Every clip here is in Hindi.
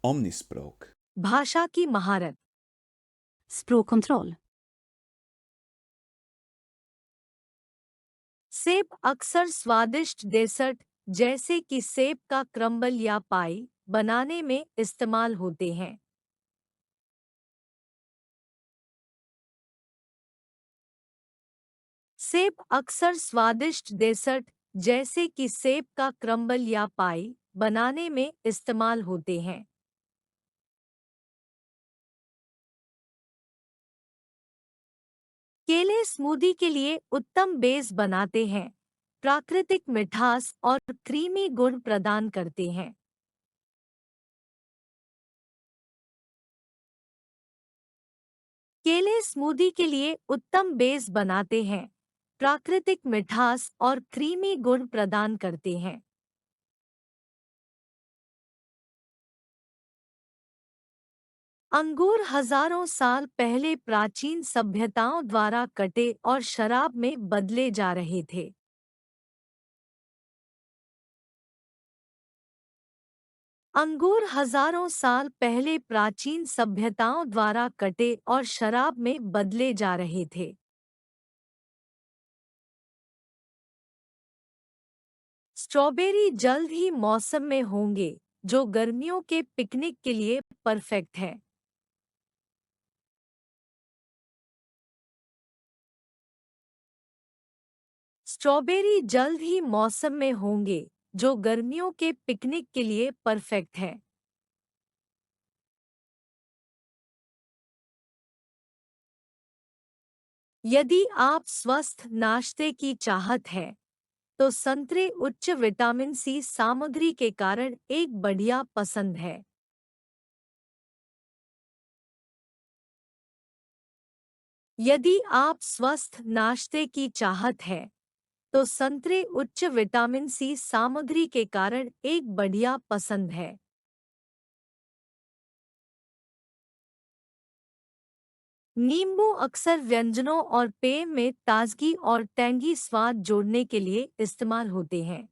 Omnispråk. भाषा की महारत। Språkkontroll. सेब अक्सर स्वादिष्ट डेसर्ट जैसे कि सेब का क्रम्बल या पाई बनाने में इस्तेमाल होते हैं। सेब अक्सर स्वादिष्ट डेसर्ट जैसे कि सेब का क्रम्बल या पाई बनाने में इस्तेमाल होते हैं। केले स्मूदी के लिए उत्तम बेस बनाते हैं, प्राकृतिक मिठास और क्रीमी गुण प्रदान करते हैं। केले स्मूदी के लिए उत्तम बेस बनाते हैं, प्राकृतिक मिठास और क्रीमी गुण प्रदान करते हैं। अंगूर हजारों साल पहले प्राचीन सभ्यताओं द्वारा कटे और शराब में बदले जा रहे थे। अंगूर हजारों साल पहले प्राचीन सभ्यताओं द्वारा कटे और शराब में बदले जा रहे थे। स्ट्रॉबेरी जल्द ही मौसम में होंगे, जो गर्मियों के पिकनिक के लिए परफेक्ट है। स्ट्रॉबेरी जल्द ही मौसम में होंगे, जो गर्मियों के पिकनिक के लिए परफेक्ट है। यदि आप स्वस्थ नाश्ते की चाहत है, तो संतरे उच्च विटामिन सी सामग्री के कारण एक बढ़िया पसंद है। यदि आप स्वस्थ नाश्ते की चाहत है, तो संतरे उच्च विटामिन सी सामग्री के कारण एक बढ़िया पसंद है। नींबू अक्सर व्यंजनों और पेय में ताजगी और टैंगी स्वाद जोड़ने के लिए इस्तेमाल होते हैं।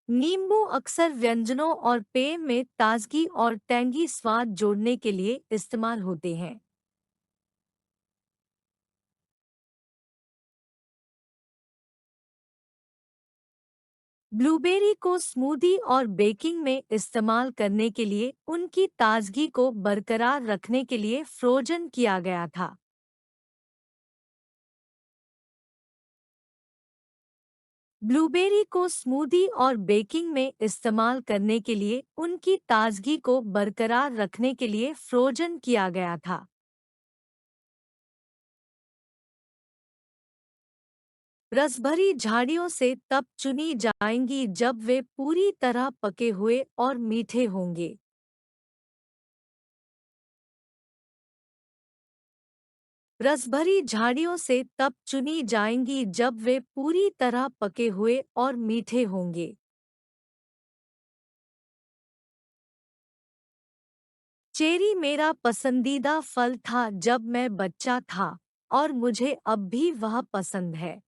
नींबू अक्सर व्यंजनों और पेय में ताजगी और टैंगी स्वाद जोड़ने के लिए इस्तेमाल होते हैं। ब्लूबेरी को स्मूदी और बेकिंग में इस्तेमाल करने के लिए उनकी ताजगी को बरकरार रखने के लिए फ्रोजन किया गया था। ब्लूबेरी को स्मूदी और बेकिंग में इस्तेमाल करने के लिए उनकी ताजगी को बरकरार रखने के लिए फ्रोजन किया गया था। रसभरी झाड़ियों से तब चुनी जाएंगी जब वे पूरी तरह पके हुए और मीठे होंगे। रसभरी झाड़ियों से तब चुनी जाएंगी जब वे पूरी तरह पके हुए और मीठे होंगे। चेरी मेरा पसंदीदा फल था जब मैं बच्चा था, और मुझे अब भी वह पसंद है।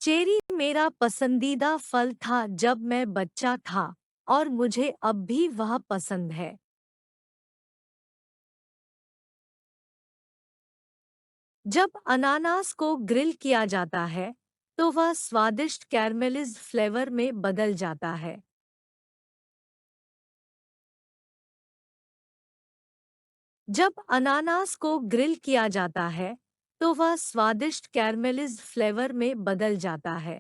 चेरी मेरा पसंदीदा फल था जब मैं बच्चा था, और मुझे अब भी वह पसंद है। जब अनानास को ग्रिल किया जाता है, तो वह स्वादिष्ट कैरमेलिज्ड फ्लेवर में बदल जाता है। जब अनानास को ग्रिल किया जाता है, तो वह स्वादिष्ट कैरमेलिज्ड फ्लेवर में बदल जाता है।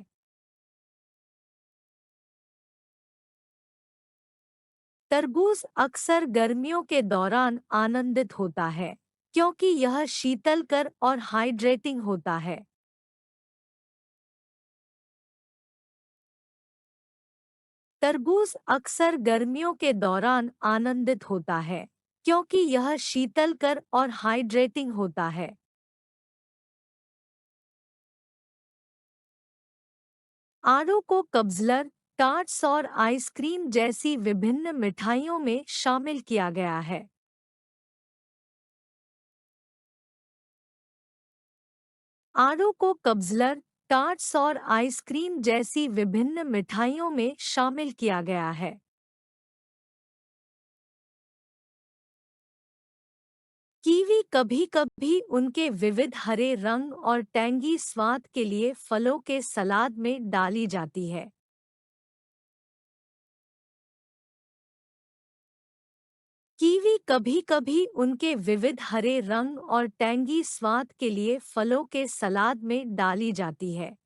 तरबूज अक्सर गर्मियों के दौरान आनंदित होता है, क्योंकि यह शीतलकर और हाइड्रेटिंग होता है। तरबूज अक्सर गर्मियों के दौरान आनंदित होता है, क्योंकि यह शीतलकर और हाइड्रेटिंग होता है। आड़ू को कब्ज़लर, टार्ट्स और आइसक्रीम जैसी विभिन्न मिठाइयों में शामिल किया गया है। आड़ू को कब्ज़लर, टार्ट्स और आइसक्रीम जैसी विभिन्न मिठाइयों में शामिल किया गया है। कीवी कभी-कभी उनके विविध हरे रंग और टैंगी स्वाद के लिए फलों के सलाद में डाली जाती है। कीवी कभी-कभी उनके विविध हरे रंग और टैंगी स्वाद के लिए फलों के सलाद में डाली जाती है।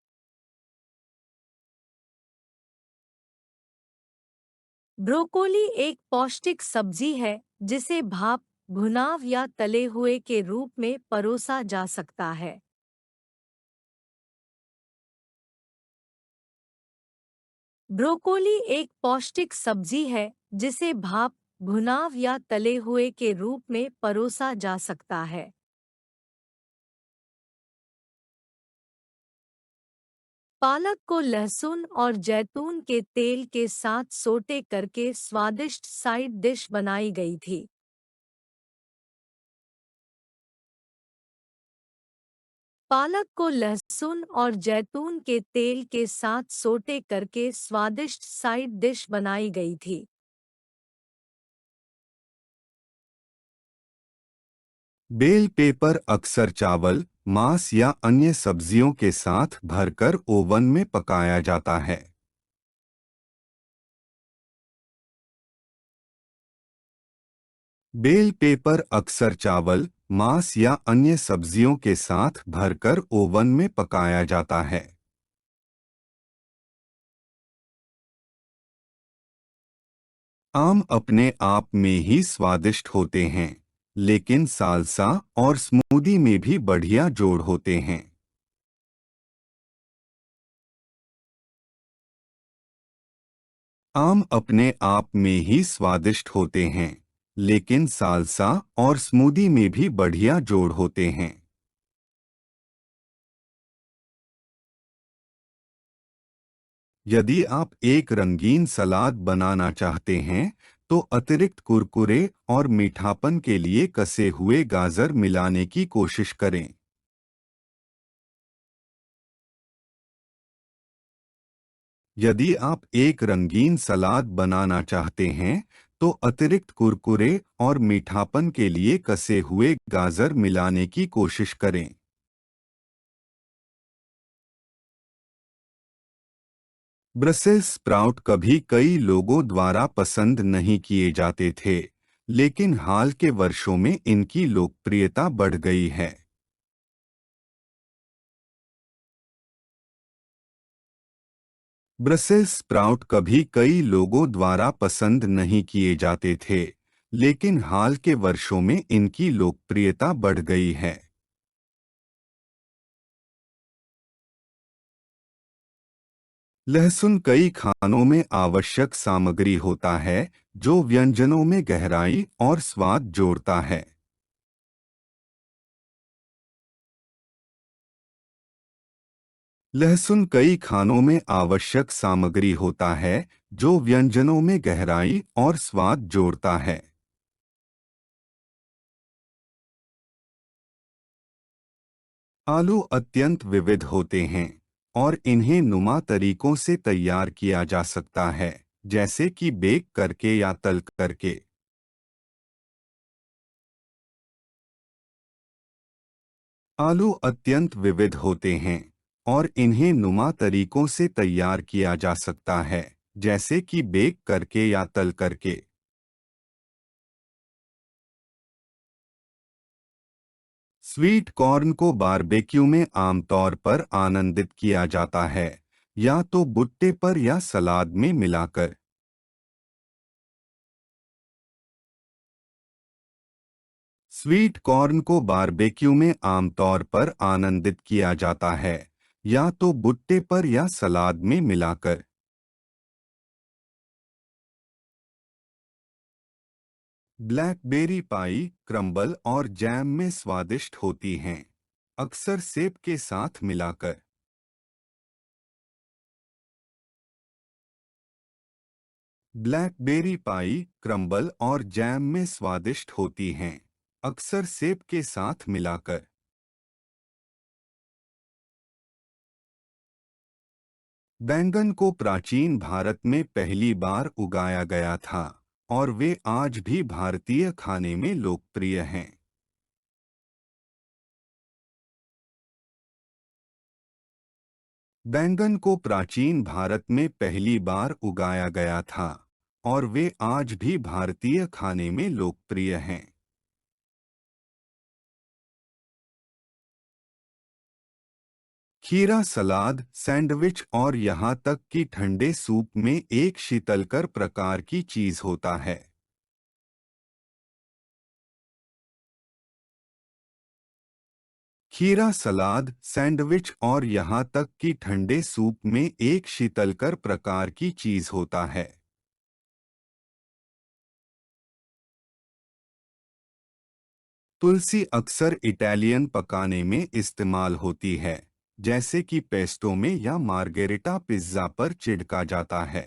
ब्रोकोली एक पौष्टिक सब्जी है जिसे भाप, भुनाव या तले हुए के रूप में परोसा जा सकता है। ब्रोकोली एक पौष्टिक सब्जी है जिसे भाप, भुनाव या तले हुए के रूप में परोसा जा सकता है। पालक को लहसुन और जैतून के तेल के साथ सोटे करके स्वादिष्ट साइड डिश बनाई गई थी। पालक को लहसुन और जैतून के तेल के साथ सोटे करके स्वादिष्ट साइड डिश बनाई गई थी। बेल पेपर अक्सर चावल, मांस या अन्य सब्जियों के साथ भरकर ओवन में पकाया जाता है। बेल पेपर अक्सर चावल, मांस या अन्य सब्जियों के साथ भरकर ओवन में पकाया जाता है। आम अपने आप में ही स्वादिष्ट होते हैं, लेकिन सालसा और स्मूदी में भी बढ़िया जोड़ होते हैं। आम अपने आप में ही स्वादिष्ट होते हैं, लेकिन सालसा और स्मूदी में भी बढ़िया जोड़ होते हैं। यदि आप एक रंगीन सलाद बनाना चाहते हैं, तो अतिरिक्त कुरकुरे और मीठापन के लिए कसे हुए गाजर मिलाने की कोशिश करें। यदि आप एक रंगीन सलाद बनाना चाहते हैं, तो अतिरिक्त कुरकुरे और मीठापन के लिए कसे हुए गाजर मिलाने की कोशिश करें। ब्रसेल्स स्प्राउट कभी कई लोगों द्वारा पसंद नहीं किए जाते थे, लेकिन हाल के वर्षों में इनकी लोकप्रियता बढ़ गई है। ब्रसेल्स स्प्राउट कभी कई लोगों द्वारा पसंद नहीं किए जाते थे, लेकिन हाल के वर्षों में इनकी लोकप्रियता बढ़ गई है। लहसुन कई खानों में आवश्यक सामग्री होता है, जो व्यंजनों में गहराई और स्वाद जोड़ता है। लहसुन कई खानों में आवश्यक सामग्री होता है, जो व्यंजनों में गहराई और स्वाद जोड़ता है। आलू अत्यंत विविध होते हैं और इन्हें नुमा तरीकों से तैयार किया जा सकता है, जैसे कि बेक करके या तल करके। आलू अत्यंत विविध होते हैं और इन्हें नुमा तरीकों से तैयार किया जा सकता है, जैसे कि बेक करके या तल करके। स्वीट कॉर्न को बारबेक्यू में आमतौर पर आनंदित किया जाता है, या तो भुट्टे पर या सलाद में मिलाकर। स्वीट कॉर्न को बारबेक्यू में आमतौर पर आनंदित किया जाता है, या तो भुट्टे पर या सलाद में मिलाकर। ब्लैकबेरी पाई क्रम्बल और जैम में स्वादिष्ट होती हैं, अक्सर सेब के साथ मिलाकर। ब्लैकबेरी पाई क्रम्बल और जैम में स्वादिष्ट होती हैं, अक्सर सेब के साथ मिलाकर। बैंगन को प्राचीन भारत में पहली बार उगाया गया था और वे आज भी भारतीय खाने में लोकप्रिय हैं। बैंगन को प्राचीन भारत में पहली बार उगाया गया था और वे आज भी भारतीय खाने में लोकप्रिय हैं। खीरा सलाद, सैंडविच और यहाँ तक कि ठंडे सूप में एक शीतलकर प्रकार की चीज होता है। खीरा सलाद, सैंडविच और यहाँ तक कि ठंडे सूप में एक शीतलकर प्रकार की चीज होता है। तुलसी अक्सर इटालियन पकाने में इस्तेमाल होती है, जैसे कि पेस्टो में या मार्गेरिटा पिज्जा पर छिड़का जाता है।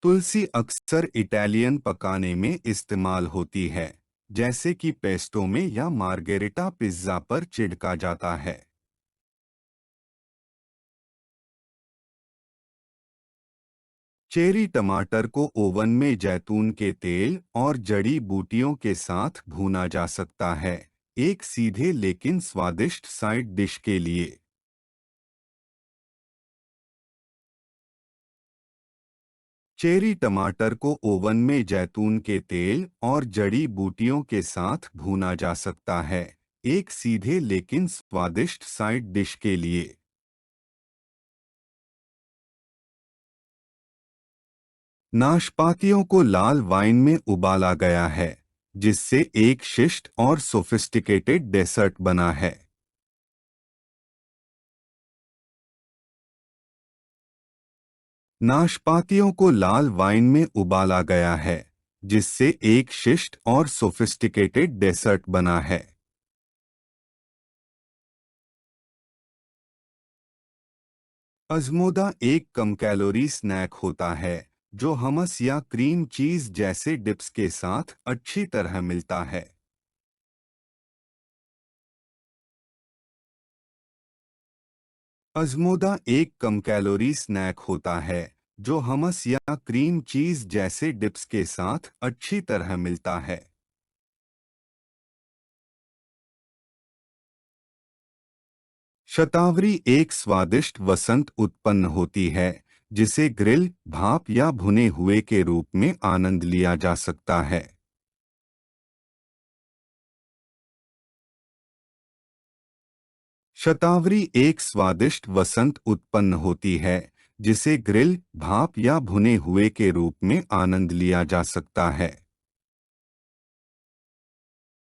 तुलसी अक्सर इटालियन पकाने में इस्तेमाल होती है, जैसे कि पेस्टो में या मार्गेरिटा पिज्जा पर छिड़का जाता है। चेरी टमाटर को ओवन में जैतून के तेल और जड़ी बूटियों के साथ भूना जा सकता है, एक सीधे लेकिन स्वादिष्ट साइड डिश के लिए। चेरी टमाटर को ओवन में जैतून के तेल और जड़ी बूटियों के साथ भूना जा सकता है, एक सीधे लेकिन स्वादिष्ट साइड डिश के लिए। नाशपातियों को लाल वाइन में उबाला गया है, जिससे एक शिष्ट और सोफिस्टिकेटेड डेसर्ट बना है। नाशपातियों को लाल वाइन में उबाला गया है, जिससे एक शिष्ट और सोफिस्टिकेटेड डेसर्ट बना है। अज़मोदा एक कम कैलोरी स्नैक होता है जो हमस या क्रीम चीज जैसे डिप्स के साथ अच्छी तरह मिलता है। अज़मोदा एक कम कैलोरी स्नैक होता है जो हमस या क्रीम चीज जैसे डिप्स के साथ अच्छी तरह मिलता है। शतावरी एक स्वादिष्ट वसंत उत्पन्न होती है जिसे ग्रिल, भाप या भुने हुए के रूप में आनंद लिया जा सकता है। शतावरी एक स्वादिष्ट वसंत उत्पन्न होती है जिसे ग्रिल, भाप या भुने हुए के रूप में आनंद लिया जा सकता है।